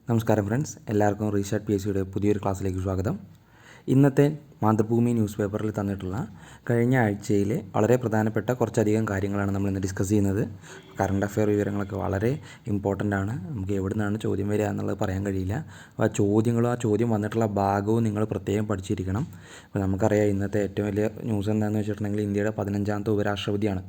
നമസ്കാരം ഫ്രണ്ട്സ്, എല്ലാവർക്കും റീഷാർട്ട് P S സിയുടെ പുതിയൊരു ക്ലാസ്സിലേക്ക് സ്വാഗതം. ഇന്നത്തെ മാതൃഭൂമി ന്യൂസ് പേപ്പറിൽ തന്നിട്ടുള്ള കഴിഞ്ഞ ആഴ്ചയിലെ വളരെ പ്രധാനപ്പെട്ട കുറച്ചധികം കാര്യങ്ങളാണ് നമ്മൾ ഇന്ന് ഡിസ്കസ് ചെയ്യുന്നത്. കറണ്ട് അഫെയർ വിവരങ്ങളൊക്കെ വളരെ ഇമ്പോർട്ടൻ്റ് ആണ്. നമുക്ക് എവിടെ നിന്നാണ് ചോദ്യം വരിക എന്നുള്ളത് പറയാൻ കഴിയില്ല. അപ്പോൾ ആ ചോദ്യം വന്നിട്ടുള്ള ഭാഗവും നിങ്ങൾ പ്രത്യേകം പഠിച്ചിരിക്കണം. അപ്പോൾ നമുക്കറിയാം ഇന്നത്തെ ഏറ്റവും വലിയ ന്യൂസ് എന്താണെന്ന് വെച്ചിട്ടുണ്ടെങ്കിൽ ഇന്ത്യയുടെ 15ാമത്തെ ഉപരാഷ്ട്രപതിയാണ്.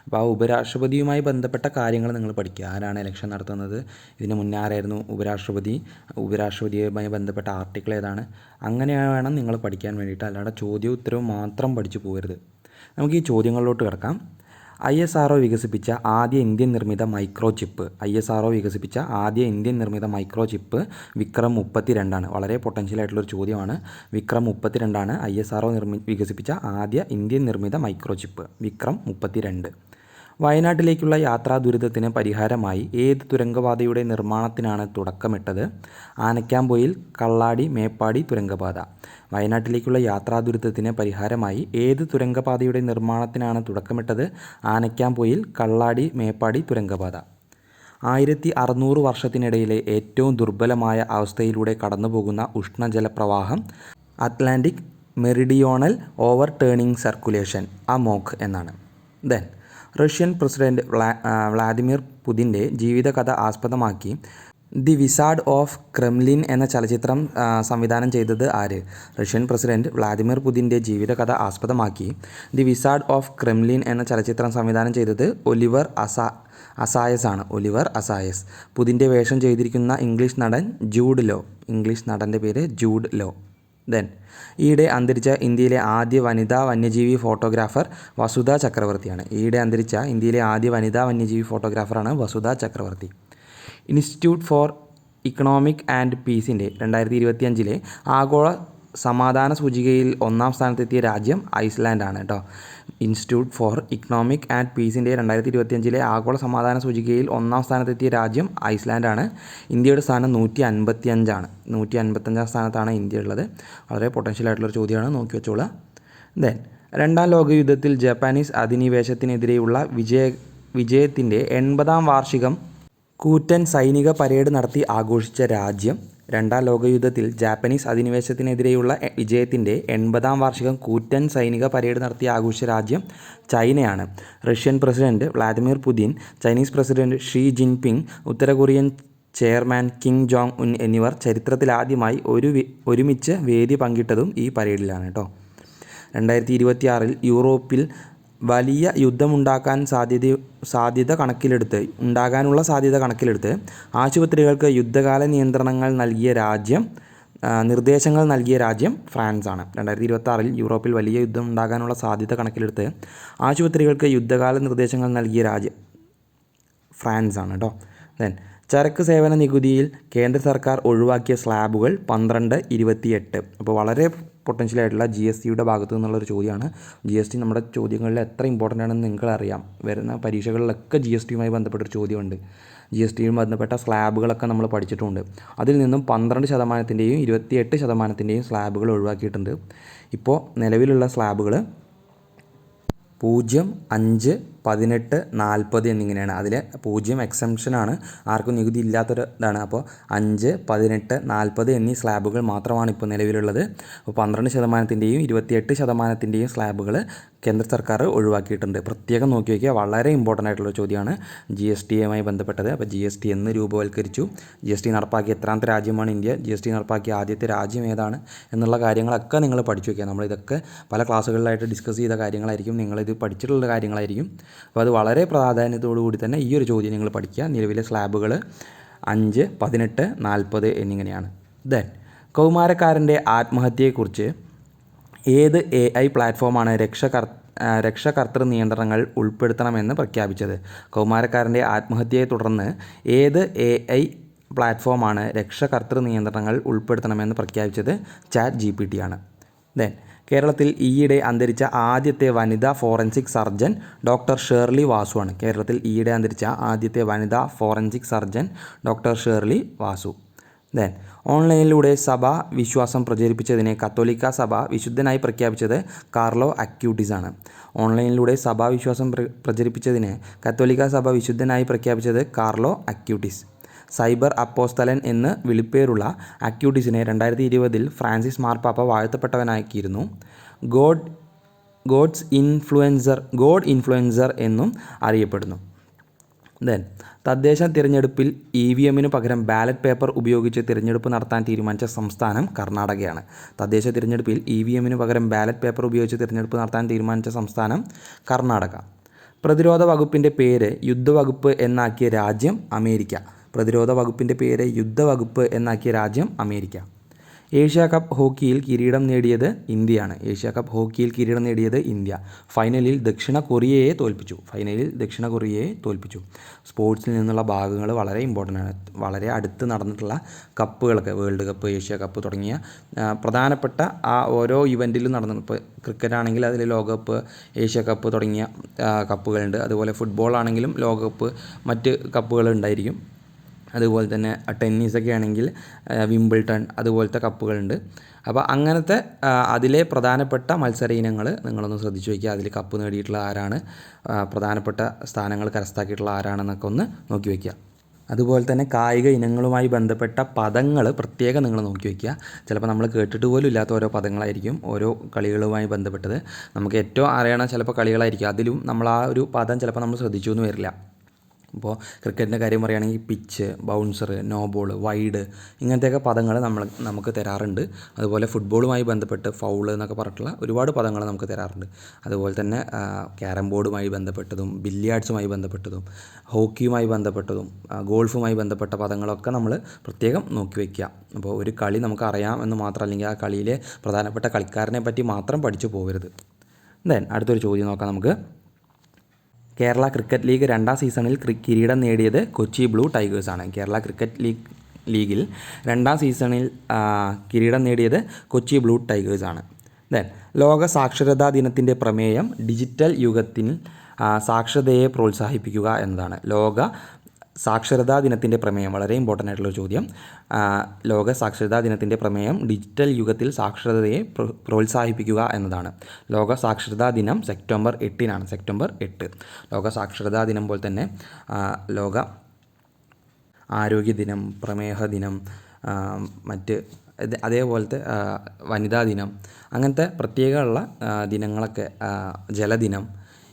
അപ്പോൾ ആ ഉപരാഷ്ട്രപതിയുമായി ബന്ധപ്പെട്ട കാര്യങ്ങൾ നിങ്ങൾ പഠിക്കുക. ആരാണ് ഇലക്ഷൻ നടത്തുന്നത്, ഇതിന് മുന്നേ ആരായിരുന്നു ഉപരാഷ്ട്രപതിയുമായി ബന്ധപ്പെട്ട ആർട്ടിക്കിൾ ഏതാണ്, അങ്ങനെ വേണം നിങ്ങൾ പഠിക്കാൻ വേണ്ടിയിട്ട്. അല്ലാതെ ചോദ്യോത്തരവും മാത്രം പഠിച്ചു പോകരുത്. നമുക്ക് ഈ ചോദ്യങ്ങളിലോട്ട് കിടക്കാം. ISRO വികസിപ്പിച്ച ആദ്യ ഇന്ത്യൻ നിർമ്മിത മൈക്രോ ചിപ്പ് വിക്രം 32 വളരെ പൊട്ടൻഷ്യലായിട്ടുള്ളൊരു ചോദ്യമാണ്. വിക്രം 32 ISRO വികസിപ്പിച്ച ആദ്യ ഇന്ത്യൻ നിർമ്മിത മൈക്രോ ചിപ്പ് വിക്രം 32. വയനാട്ടിലേക്കുള്ള യാത്രാ ദുരിതത്തിന് പരിഹാരമായി ഏത് തുരങ്കപാതയുടെ നിർമ്മാണത്തിനാണ് തുടക്കമിട്ടത്? ആനക്കാംപൊയിൽ കള്ളാടി മേപ്പാടി തുരങ്കപാത. വയനാട്ടിലേക്കുള്ള യാത്രാ ദുരിതത്തിന് പരിഹാരമായി ഏത് തുരങ്കപാതയുടെ നിർമ്മാണത്തിനാണ് തുടക്കമിട്ടത്? ആനക്കാംപൊയിൽ കള്ളാടി മേപ്പാടി തുരങ്കപാത. 1600 വർഷത്തിനിടയിലെ ഏറ്റവും ദുർബലമായ അവസ്ഥയിലൂടെ കടന്നുപോകുന്ന ഉഷ്ണജലപ്രവാഹം Atlantic meridional overturning circulation AMOC എന്നാണ്. ദെൻ റഷ്യൻ പ്രസിഡന്റ് വ്ളാദിമിർ പുതിൻ്റെ ജീവിതകഥ ആസ്പദമാക്കി ദി വിസാർഡ് ഓഫ് ക്രെംലിൻ എന്ന ചലച്ചിത്രം സംവിധാനം ചെയ്തത് ആര്? റഷ്യൻ പ്രസിഡന്റ് വ്ളാദിമിർ പുതിൻ്റെ ജീവിതകഥ ആസ്പദമാക്കി ദി വിസാർഡ് ഓഫ് ക്രെംലിൻ എന്ന ചലച്ചിത്രം സംവിധാനം ചെയ്തത് ഒലിവർ അസായസ് ആണ്. ഒലിവർ അസായസ്. പുതിൻ്റെ വേഷം ചെയ്തിരിക്കുന്ന ഇംഗ്ലീഷ് നടൻ്റെ പേര് ജൂഡ് ലോ. ദെൻ ഈയിടെ അന്തരിച്ച ഇന്ത്യയിലെ ആദ്യ വനിതാ വന്യജീവി ഫോട്ടോഗ്രാഫർ വസുധ ചക്രവർത്തിയാണ്. വസുധ ചക്രവർത്തി. ഇൻസ്റ്റിറ്റ്യൂട്ട് ഫോർ ഇക്കണോമിക് ആൻഡ് പീസിൻ്റെ 2025 ആഗോള സമാധാന സൂചികയിൽ 1ാം സ്ഥാനത്തെത്തിയ രാജ്യം ഐസ്ലാൻഡാണ് കേട്ടോ. ഇൻസ്റ്റിറ്റ്യൂട്ട് ഫോർ ഇക്കണോമിക് ആൻഡ് പീസിൻ്റെ 2025 ആഗോള സമാധാന സൂചികയിൽ 1ാം സ്ഥാനത്തെത്തിയ രാജ്യം ഐസ്ലാൻഡാണ്. ഇന്ത്യയുടെ സ്ഥാനം 155 155ാം സ്ഥാനത്താണ് ഇന്ത്യ ഉള്ളത്. വളരെ പൊട്ടൻഷ്യലായിട്ടുള്ളൊരു ചോദ്യമാണ്, നോക്കി വെച്ചോളാം. ദെൻ 2ാം ലോകയുദ്ധത്തിൽ ജപ്പാനീസ് അധിനിവേശത്തിനെതിരെയുള്ള വിജയത്തിൻ്റെ 80ാം വാർഷികം കൂറ്റൻ സൈനിക പരേഡ് നടത്തി ആഘോഷിച്ച രാജ്യം? 2ാം ലോകയുദ്ധത്തിൽ ജാപ്പനീസ് അധിനിവേശത്തിനെതിരെയുള്ള വിജയത്തിൻ്റെ 80ാം വാർഷികം കൂറ്റൻ സൈനിക പരേഡ് നടത്തി ആഘോഷിച്ച രാജ്യം ചൈനയാണ്. Russian president Vladimir Putin, Chinese president Xi Jinping, ഉത്തര Korean chairman Kim Jong Un എന്നിവർ ചരിത്രത്തിലാദ്യമായി ഒരുമിച്ച് വേദി പങ്കിട്ടതും ഈ പരേഡിലാണ് കേട്ടോ. 2026 യൂറോപ്പിൽ വലിയ യുദ്ധമുണ്ടാകാനുള്ള സാധ്യത കണക്കിലെടുത്ത് ആശുപത്രികൾക്ക് യുദ്ധകാല നിർദ്ദേശങ്ങൾ നൽകിയ രാജ്യം ഫ്രാൻസാണ്. 2026 യൂറോപ്പിൽ വലിയ യുദ്ധം ഉണ്ടാകാനുള്ള സാധ്യത കണക്കിലെടുത്ത് ആശുപത്രികൾക്ക് യുദ്ധകാല നിർദ്ദേശങ്ങൾ നൽകിയ രാജ്യം ഫ്രാൻസാണ് കേട്ടോ. ദെൻ ചരക്ക് സേവന നികുതിയിൽ കേന്ദ്ര സർക്കാർ ഒഴിവാക്കിയ സ്ലാബുകൾ 12, 28. അപ്പോൾ വളരെ പൊട്ടൻഷ്യലായിട്ടുള്ള GSTയുടെ ഭാഗത്തു നിന്നുള്ളൊരു ചോദ്യമാണ്. GST നമ്മുടെ ചോദ്യങ്ങളിൽ എത്ര ഇമ്പോർട്ടൻ്റ് ആണെന്ന് നിങ്ങൾക്കറിയാം. വരുന്ന പരീക്ഷകളിലൊക്കെ GSTയുമായി ബന്ധപ്പെട്ടൊരു ചോദ്യമുണ്ട്. GSTയുമായി ബന്ധപ്പെട്ട സ്ലാബുകളൊക്കെ നമ്മൾ പഠിച്ചിട്ടുണ്ട്. അതിൽ നിന്നും 12%, 28% സ്ലാബുകൾ ഒഴിവാക്കിയിട്ടുണ്ട്. ഇപ്പോൾ നിലവിലുള്ള സ്ലാബുകൾ 0, 5, 18, 40 എന്നിങ്ങനെയാണ്. അതിൽ 0 എക്സംഷനാണ്, ആർക്കും നികുതി ഇല്ലാത്തൊരിതാണ്. അപ്പോൾ 5, 18, 40 എന്നീ സ്ലാബുകൾ മാത്രമാണ് ഇപ്പോൾ നിലവിലുള്ളത്. അപ്പോൾ 12%, 28% സ്ലാബുകൾ കേന്ദ്ര സർക്കാർ ഒഴിവാക്കിയിട്ടുണ്ട്. പ്രത്യേകം നോക്കി വയ്ക്കുക, വളരെ ഇമ്പോർട്ടൻ്റ് ആയിട്ടുള്ള ചോദ്യമാണ് GSTയുമായി ബന്ധപ്പെട്ടത്. അപ്പോൾ GST എന്ന് രൂപവൽക്കരിച്ചു, GST നടപ്പാക്കിയ എത്രാമത്തെ രാജ്യമാണ് ഇന്ത്യ, GST നടപ്പാക്കിയ ആദ്യത്തെ രാജ്യം ഏതാണ് എന്നുള്ള കാര്യങ്ങളൊക്കെ നിങ്ങൾ പഠിച്ചു വയ്ക്കുക. നമ്മളിതൊക്കെ പല ക്ലാസ്സുകളിലായിട്ട് ഡിസ്കസ് ചെയ്ത കാര്യങ്ങളായിരിക്കും, നിങ്ങളിത് പഠിച്ചിട്ടുള്ള കാര്യങ്ങളായിരിക്കും. അപ്പോൾ അത് വളരെ പ്രാധാന്യത്തോടു കൂടി തന്നെ ഈ ഒരു ചോദ്യം നിങ്ങൾ പഠിക്കുക. നിലവിലെ സ്ലാബുകൾ 5, 18, 40 എന്നിങ്ങനെയാണ്. ദെൻ കൗമാരക്കാരൻ്റെ ആത്മഹത്യയെക്കുറിച്ച് ഏത് AI പ്ലാറ്റ്ഫോമാണ് രക്ഷകർത്തൃ നിയന്ത്രണങ്ങൾ ഉൾപ്പെടുത്തണമെന്ന് പ്രഖ്യാപിച്ചത്? കൗമാരക്കാരൻ്റെ ആത്മഹത്യയെ തുടർന്ന് ഏത് AI പ്ലാറ്റ്ഫോമാണ് രക്ഷകർത്തൃ നിയന്ത്രണങ്ങൾ ഉൾപ്പെടുത്തണമെന്ന് പ്രഖ്യാപിച്ചത്? ChatGPT ആണ്. ദെൻ കേരളത്തിൽ ഈയിടെ അന്തരിച്ച ആദ്യത്തെ വനിതാ forensic surgeon doctor Shirley Vasu ആണ്. ഡോക്ടർ ഷേർലി വാസു. ദെൻ ഓൺലൈനിലൂടെ സഭാ വിശ്വാസം പ്രചരിപ്പിച്ചതിനെ കത്തോലിക്ക സഭ വിശുദ്ധനായി പ്രഖ്യാപിച്ചത് കാർലോ അക്യൂട്ടിസ് ആണ്. ഓൺലൈനിലൂടെ സഭാവിശ്വാസം പ്രചരിപ്പിച്ചതിന് കത്തോലിക്ക സഭ വിശുദ്ധനായി പ്രഖ്യാപിച്ചത് കാർലോ അക്യൂട്ടിസ്. സൈബർ അപ്പോസ്തലൻ എന്ന് വിളിപ്പേരുള്ള അക്യൂട്ടിസിനെ 2020 ഫ്രാൻസിസ് മാർപ്പാപ്പ വാഴ്ത്തപ്പെട്ടവനാക്കിയിരുന്നു. ഗോഡ് ഇൻഫ്ലുവൻസർ എന്നും അറിയപ്പെടുന്നു. തദ്ദേശ തിരഞ്ഞെടുപ്പിൽ EVM പകരം ബാലറ്റ് പേപ്പർ ഉപയോഗിച്ച് തിരഞ്ഞെടുപ്പ് നടത്താൻ തീരുമാനിച്ച സംസ്ഥാനം കർണാടകയാണ്. തദ്ദേശ തിരഞ്ഞെടുപ്പിൽ EVM പകരം ബാലറ്റ് പേപ്പർ ഉപയോഗിച്ച് തിരഞ്ഞെടുപ്പ് നടത്താൻ തീരുമാനിച്ച സംസ്ഥാനം കർണാടക. പ്രതിരോധ വകുപ്പിൻ്റെ പേര് യുദ്ധവകുപ്പ് എന്നാക്കിയ രാജ്യം അമേരിക്ക. പ്രതിരോധ വകുപ്പിൻ്റെ പേര് യുദ്ധവകുപ്പ് എന്നാക്കിയ രാജ്യം അമേരിക്ക. ഏഷ്യ കപ്പ് ഹോക്കിയിൽ കിരീടം നേടിയത് ഇന്ത്യയാണ്. ഏഷ്യ കപ്പ് ഹോക്കിയിൽ കിരീടം നേടിയത് ഇന്ത്യ. ഫൈനലിൽ ദക്ഷിണ കൊറിയയെ തോൽപ്പിച്ചു. സ്പോർട്സിൽ നിന്നുള്ള ഭാഗങ്ങൾ വളരെ ഇമ്പോർട്ടൻ്റ് ആണ്. വളരെ അടുത്ത് നടന്നിട്ടുള്ള കപ്പുകളൊക്കെ, വേൾഡ് കപ്പ്, ഏഷ്യ കപ്പ് തുടങ്ങിയ പ്രധാനപ്പെട്ട ആ ഓരോ ഇവൻറ്റിലും നടന്നു. ഇപ്പോൾ ക്രിക്കറ്റ് ആണെങ്കിൽ അതിൽ ലോകകപ്പ്, ഏഷ്യ കപ്പ് തുടങ്ങിയ കപ്പുകളുണ്ട്. അതുപോലെ ഫുട്ബോൾ ആണെങ്കിലും ലോകകപ്പ്, മറ്റ് കപ്പുകൾ ഉണ്ടായിരിക്കും. അതുപോലെ തന്നെ ടെന്നീസൊക്കെ ആണെങ്കിൽ വിംബിൾട്ടൺ, അതുപോലത്തെ കപ്പുകളുണ്ട്. അപ്പോൾ അങ്ങനത്തെ അതിലെ പ്രധാനപ്പെട്ട മത്സര ഇനങ്ങൾ നിങ്ങളൊന്ന് ശ്രദ്ധിച്ചു വയ്ക്കുക. അതിൽ കപ്പ് നേടിയിട്ടുള്ള ആരാണ്, പ്രധാനപ്പെട്ട സ്ഥാനങ്ങൾ കരസ്ഥമാക്കിയിട്ടുള്ള ആരാണെന്നൊക്കെ ഒന്ന് നോക്കി വയ്ക്കുക. അതുപോലെ തന്നെ കായിക ഇനങ്ങളുമായി ബന്ധപ്പെട്ട പദങ്ങൾ പ്രത്യേകം നിങ്ങൾ നോക്കി വയ്ക്കുക. ചിലപ്പോൾ നമ്മൾ കേട്ടിട്ട് പോലും ഇല്ലാത്ത ഓരോ പദങ്ങളായിരിക്കും ഓരോ കളികളുമായി ബന്ധപ്പെട്ടത്. നമുക്ക് ഏറ്റവും അറിയണ ചിലപ്പോൾ കളികളായിരിക്കും, അതിലും നമ്മൾ ആ ഒരു പദം ചിലപ്പോൾ നമ്മൾ ശ്രദ്ധിച്ചു എന്ന് വരില്ല. ഇപ്പോൾ ക്രിക്കറ്റിൻ്റെ കാര്യം പറയുകയാണെങ്കിൽ pitch, bouncer, no ball, wide, ഇങ്ങനത്തെയൊക്കെ പദങ്ങൾ നമുക്ക് തരാറുണ്ട്. അതുപോലെ ഫുട്ബോളുമായി ബന്ധപ്പെട്ട് ഫൗൾ എന്നൊക്കെ പറഞ്ഞിട്ടുള്ള ഒരുപാട് പദങ്ങൾ നമുക്ക് തരാറുണ്ട്. അതുപോലെ തന്നെ ക്യാരം ബോർഡുമായി ബന്ധപ്പെട്ടതും ബില്ലിയാർഡ്സുമായി ബന്ധപ്പെട്ടതും ഹോക്കിയുമായി ബന്ധപ്പെട്ടതും ഗോൾഫുമായി ബന്ധപ്പെട്ട പദങ്ങളൊക്കെ നമ്മൾ പ്രത്യേകം നോക്കി വയ്ക്കുക. അപ്പോൾ ഒരു കളി നമുക്ക് അറിയാം എന്ന് മാത്രം, അല്ലെങ്കിൽ ആ കളിയിലെ പ്രധാനപ്പെട്ട കളിക്കാരനെ പറ്റി മാത്രം പഠിച്ചു പോകരുത്. അടുത്തൊരു ചോദ്യം നോക്കാം നമുക്ക്. കേരള ക്രിക്കറ്റ് ലീഗ് 2ാം സീസണിൽ കിരീടം നേടിയത് കൊച്ചി ബ്ലൂ ടൈഗേഴ്സാണ്. കേരള ക്രിക്കറ്റ് ലീഗിൽ 2ാം സീസണിൽ കിരീടം നേടിയത് കൊച്ചി ബ്ലൂ ടൈഗേഴ്സാണ്. ലോക സാക്ഷരതാ ദിനത്തിൻ്റെ പ്രമേയം ഡിജിറ്റൽ യുഗത്തിൽ സാക്ഷരതയെ പ്രോത്സാഹിപ്പിക്കുക എന്നതാണ്. ലോക സാക്ഷരതാ ദിനത്തിൻ്റെ പ്രമേയം വളരെ ഇമ്പോർട്ടൻ്റ് ആയിട്ടുള്ളൊരു ചോദ്യം. ലോക സാക്ഷരതാ ദിനത്തിൻ്റെ പ്രമേയം ഡിജിറ്റൽ യുഗത്തിൽ സാക്ഷരതയെ പ്രോത്സാഹിപ്പിക്കുക എന്നതാണ്. ലോക സാക്ഷരതാ ദിനം സെപ്റ്റംബർ 8-നാണ്. സെപ്റ്റംബർ 8 ലോക സാക്ഷരതാ ദിനം പോലെ തന്നെ ലോക ആരോഗ്യ ദിനം, പ്രമേഹ ദിനം, മറ്റ് അതേപോലത്തെ വനിതാ ദിനം, അങ്ങനത്തെ പ്രത്യേകമുള്ള ദിനങ്ങളൊക്കെ, ജലദിനം,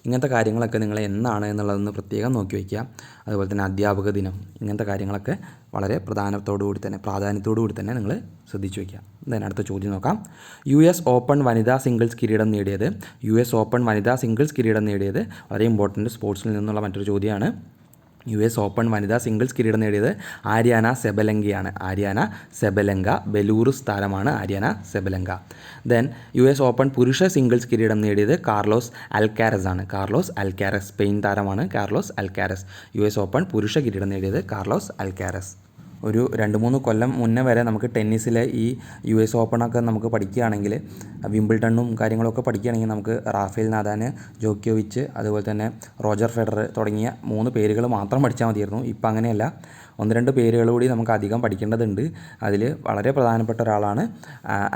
ഇങ്ങനത്തെ കാര്യങ്ങളൊക്കെ നിങ്ങൾ എന്നാണ് എന്നുള്ളതൊന്ന് പ്രത്യേകം നോക്കി വയ്ക്കുക. അതുപോലെ തന്നെ അധ്യാപക ദിനം, ഇങ്ങനത്തെ കാര്യങ്ങളൊക്കെ വളരെ പ്രാധാന്യത്തോടു കൂടി തന്നെ നിങ്ങൾ ശ്രദ്ധിച്ചു വയ്ക്കുക. അടുത്ത ചോദ്യം നോക്കാം. US ഓപ്പൺ വനിതാ സിംഗിൾസ് കിരീടം നേടിയത് വളരെ ഇമ്പോർട്ടൻറ്റ് സ്പോർട്സിൽ നിന്നുള്ള മറ്റൊരു ചോദ്യമാണ്. US ഓപ്പൺ വനിതാ സിംഗിൾസ് കിരീടം നേടിയത് ആര്യാന സെബലങ്കയാണ്. ബെലൂറുസ് താരമാണ് ആര്യാന സെബലങ്ക. US ഓപ്പൺ പുരുഷ സിംഗിൾസ് കിരീടം നേടിയത് കാർലോസ് അൽക്കാരസ് ആണ്. സ്പെയിൻ താരമാണ് കാർലോസ് അൽക്കാരസ്. US ഓപ്പൺ പുരുഷ കിരീടം നേടിയത് കാർലോസ് അൽക്കാരസ്. ഒരു 2-3 കൊല്ലം മുന്നേ വരെ നമുക്ക് ടെന്നീസിലെ ഈ US ഓപ്പണൊക്കെ നമുക്ക് പഠിക്കുകയാണെങ്കിൽ, വിംബിൾട്ടണും കാര്യങ്ങളൊക്കെ പഠിക്കുകയാണെങ്കിൽ നമുക്ക് റാഫേൽ നദാൽ, ജോക്കോവിച്ച്, അതുപോലെ തന്നെ റോജർ ഫെഡറർ തുടങ്ങിയ 3 പേരുകൾ മാത്രം പഠിച്ചാൽ മതിയായിരുന്നു. ഇപ്പം അങ്ങനെയല്ല, 1-2 പേരുകൾ കൂടി നമുക്ക് അധികം പഠിക്കേണ്ടതുണ്ട്. അതിൽ വളരെ പ്രധാനപ്പെട്ട ഒരാളാണ്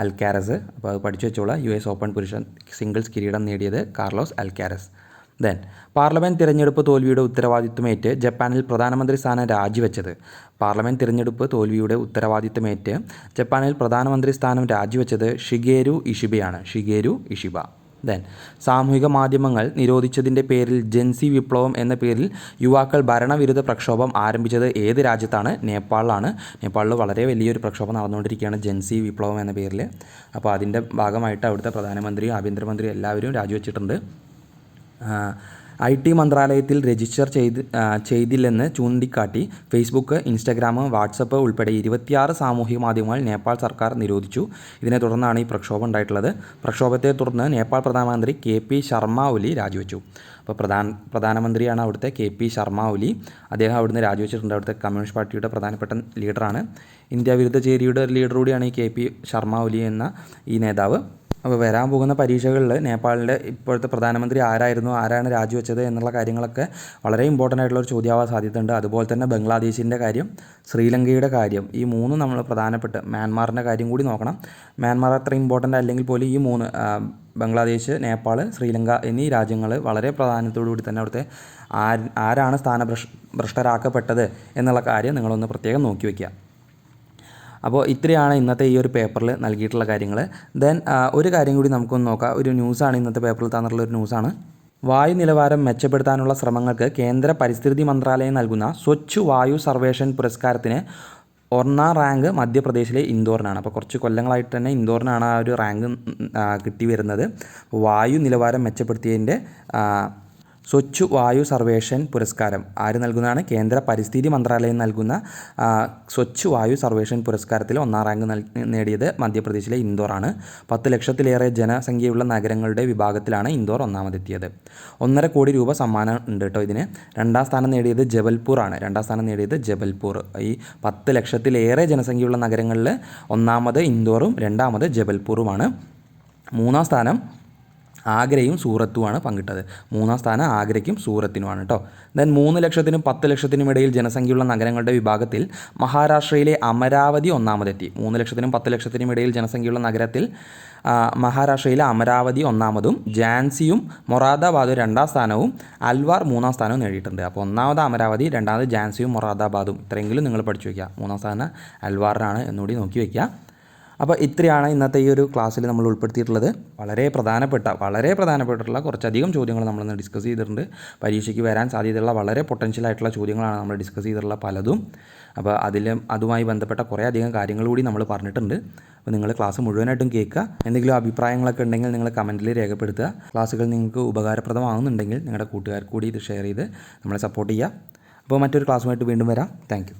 അൽക്കാരസ്. അപ്പോൾ അത് പഠിച്ചു വെച്ചോളാം. US ഓപ്പൺ പുരുഷ സിംഗിൾസ് കിരീടം നേടിയത് കാർലോസ് അൽക്കാരസ്. പാർലമെൻറ്റ് തിരഞ്ഞെടുപ്പ് തോൽവിയുടെ ഉത്തരവാദിത്വമേറ്റ് ജപ്പാനിൽ പ്രധാനമന്ത്രി സ്ഥാനം രാജിവെച്ചത്. ജപ്പാനിൽ പ്രധാനമന്ത്രി സ്ഥാനം രാജിവെച്ചത് ഷിഗേരു ഇഷിബ. സാമൂഹിക മാധ്യമങ്ങൾ നിരോധിച്ചതിൻ്റെ പേരിൽ ജെൻസി വിപ്ലവം എന്ന പേരിൽ യുവാക്കൾ ഭരണവിരുദ്ധ പ്രക്ഷോഭം ആരംഭിച്ചത് ഏത് രാജ്യത്താണ്? നേപ്പാളിലാണ്. നേപ്പാളിൽ വളരെ വലിയൊരു പ്രക്ഷോഭം നടന്നുകൊണ്ടിരിക്കുകയാണ് ജെൻസി വിപ്ലവം എന്ന പേരിൽ. അപ്പോൾ അതിൻ്റെ ഭാഗമായിട്ട് അവിടുത്തെ പ്രധാനമന്ത്രിയും ആഭ്യന്തരമന്ത്രിയും എല്ലാവരും രാജിവെച്ചിട്ടുണ്ട്. IT മന്ത്രാലയത്തിൽ രജിസ്റ്റർ ചെയ്തില്ലെന്ന് ചൂണ്ടിക്കാട്ടി ഫേസ്ബുക്ക്, ഇൻസ്റ്റഗ്രാം, വാട്സപ്പ് ഉൾപ്പെടെ 26 സാമൂഹിക മാധ്യമങ്ങൾ നേപ്പാൾ സർക്കാർ നിരോധിച്ചു. ഇതിനെ തുടർന്നാണ് ഈ പ്രക്ഷോഭം ഉണ്ടായിട്ടുള്ളത്. പ്രക്ഷോഭത്തെ തുടർന്ന് നേപ്പാൾ പ്രധാനമന്ത്രി KP ശർമ്മ ഒലി രാജിവെച്ചു. അപ്പോൾ പ്രധാനമന്ത്രിയാണ് അവിടുത്തെ KP ശർമ്മ ഒലി. അദ്ദേഹം അവിടുന്ന് രാജിവെച്ചിട്ടുണ്ട്. അവിടുത്തെ കമ്മ്യൂണിസ്റ്റ് പാർട്ടിയുടെ പ്രധാനപ്പെട്ട ലീഡറാണ്. ഇന്ത്യ വിരുദ്ധ ചേരിയുടെ ഒരു ലീഡർ കൂടിയാണ് ഈ KP ശർമ്മ ഒലി എന്ന ഈ നേതാവ്. അപ്പോൾ വരാൻ പോകുന്ന പരീക്ഷകളിൽ നേപ്പാളിൻ്റെ ഇപ്പോഴത്തെ പ്രധാനമന്ത്രി ആരായിരുന്നു, ആരാണ് രാജിവെച്ചത് എന്നുള്ള കാര്യങ്ങളൊക്കെ വളരെ ഇമ്പോർട്ടൻ്റ് ആയിട്ടുള്ളൊരു ചോദ്യമാവാൻ സാധ്യതയുണ്ട്. അതുപോലെ തന്നെ ബംഗ്ലാദേശിൻ്റെ കാര്യം, ശ്രീലങ്കയുടെ കാര്യം, ഈ മൂന്ന് നമ്മൾ പ്രധാനപ്പെട്ട് മ്യാൻമാറിൻ്റെ കാര്യം കൂടി നോക്കണം. മ്യാൻമാർ അത്ര ഇമ്പോർട്ടൻ്റ് അല്ലെങ്കിൽ പോലും ഈ മൂന്ന് ബംഗ്ലാദേശ്, നേപ്പാൾ, ശ്രീലങ്ക എന്നീ രാജ്യങ്ങൾ വളരെ പ്രാധാന്യത്തോടു കൂടി തന്നെ അവിടുത്തെ ആരാണ് സ്ഥാനഭ്രഷ്ടരാക്കപ്പെട്ടത് എന്നുള്ള കാര്യം നിങ്ങളൊന്ന് പ്രത്യേകം നോക്കി വയ്ക്കുക. അപ്പോൾ ഇത്രയാണ് ഇന്നത്തെ ഈ ഒരു പേപ്പറിൽ നൽകിയിട്ടുള്ള കാര്യങ്ങൾ. ദെൻ ഒരു കാര്യം കൂടി നമുക്കൊന്ന് നോക്കാം. ഒരു ന്യൂസാണ് ഇന്നത്തെ പേപ്പറിൽ തന്നിട്ടുള്ളൊരു ന്യൂസാണ്. വായു നിലവാരം മെച്ചപ്പെടുത്താനുള്ള ശ്രമങ്ങൾക്ക് കേന്ദ്ര പരിസ്ഥിതി മന്ത്രാലയം നൽകുന്ന സ്വച്ഛ് വായു സർവേഷൻ പുരസ്കാരത്തിന് 1ാം റാങ്ക് മധ്യപ്രദേശിലെ ഇൻദോറിനാണ്. അപ്പോൾ കുറച്ച് കൊല്ലങ്ങളായിട്ട് തന്നെ ഇൻദോറിനാണ് ആ ഒരു റാങ്ക് കിട്ടി വരുന്നത്. വായു നിലവാരം മെച്ചപ്പെടുത്തിയതിൻ്റെ സ്വച്ഛ് വായു സർവേഷൻ പുരസ്കാരം ആര് നൽകുന്നതാണ്? കേന്ദ്ര പരിസ്ഥിതി മന്ത്രാലയം നൽകുന്ന സ്വച്ഛ് വായു സർവേഷൻ പുരസ്കാരത്തിൽ 1ാം റാങ്ക് നേടിയത് മധ്യപ്രദേശിലെ ഇൻദോറാണ്. 10 ലക്ഷത്തിലേറെ ജനസംഖ്യയുള്ള നഗരങ്ങളുടെ വിഭാഗത്തിലാണ് ഇൻദോർ ഒന്നാമതെത്തിയത്. 1.5 കോടി രൂപ സമ്മാനം ഉണ്ട് കേട്ടോ ഇതിന്. 2ാം സ്ഥാനം നേടിയത് ജബൽപൂറാണ്. 2ാം സ്ഥാനം നേടിയത് ജബൽപൂർ. ഈ 10 ലക്ഷത്തിലേറെ ജനസംഖ്യയുള്ള നഗരങ്ങളിൽ ഒന്നാമത് ഇൻദോറും 2ാമത് ജബൽപൂറുമാണ്. 3ാം സ്ഥാനം ആഗ്രയും സൂറത്തുമാണ് പങ്കിട്ടത്. 3ാം സ്ഥാനം ആഗ്രയ്ക്കും സൂറത്തിനുമാണ് കേട്ടോ. ദെൻ 3 ലക്ഷത്തിനും 10 ലക്ഷത്തിനും ഇടയിൽ ജനസംഖ്യയുള്ള നഗരങ്ങളുടെ വിഭാഗത്തിൽ മഹാരാഷ്ട്രയിലെ അമരാവതി ഒന്നാമതെത്തി. 3 ലക്ഷത്തിനും 10 ലക്ഷത്തിനും ഇടയിൽ ജനസംഖ്യയുള്ള നഗരത്തിൽ മഹാരാഷ്ട്രയിലെ അമരാവതി ഒന്നാമതും ഝാൻസിയും മൊറാദാബാദും 2ാം സ്ഥാനവും അൽവാർ 3ാം സ്ഥാനവും നേടിയിട്ടുണ്ട്. അപ്പോൾ 1ാമത് അമരാവതി, 2ാമത് ഝാൻസിയും മൊറാദാബാദും ഇത്രയെങ്കിലും നിങ്ങൾ പഠിച്ചു വയ്ക്കുക. 3ാം സ്ഥാനം അൽവാറിനാണ് എന്നുകൂടി നോക്കി വയ്ക്കുക. അപ്പോൾ ഇത്രയാണ് ഇന്നത്തെ ഈ ഒരു ക്ലാസ്സിൽ നമ്മൾ ഉൾപ്പെടുത്തിയിട്ടുള്ളത്. വളരെ പ്രധാനപ്പെട്ടുള്ള കുറച്ചധികം ചോദ്യങ്ങൾ നമ്മളിന്ന് ഡിസ്കസ് ചെയ്തിട്ടുണ്ട്. പരീക്ഷയ്ക്ക് വരാൻ സാധ്യതയുള്ള വളരെ പൊട്ടൻഷ്യലായിട്ടുള്ള ചോദ്യങ്ങളാണ് നമ്മൾ ഡിസ്കസ് ചെയ്തിട്ടുള്ള പലതും. അപ്പോൾ അതുമായി ബന്ധപ്പെട്ട കുറേ അധികം കാര്യങ്ങൾ കൂടി നമ്മൾ പറഞ്ഞിട്ടുണ്ട്. അപ്പോൾ നിങ്ങൾ ക്ലാസ് മുഴുവനായിട്ടും കേൾക്കുക. എന്തെങ്കിലും അഭിപ്രായങ്ങളൊക്കെ ഉണ്ടെങ്കിൽ നിങ്ങൾ കമൻറ്റിൽ രേഖപ്പെടുത്തുക. ക്ലാസ്സുകൾ നിങ്ങൾക്ക് ഉപകാരപ്രദമാകുന്നുണ്ടെങ്കിൽ നിങ്ങളുടെ കൂട്ടുകാർക്ക് കൂടി ഇത് ഷെയർ ചെയ്ത് നമ്മളെ സപ്പോർട്ട് ചെയ്യുക. അപ്പോൾ മറ്റൊരു ക്ലാസ്സുമായിട്ട് വീണ്ടും വരാം. താങ്ക്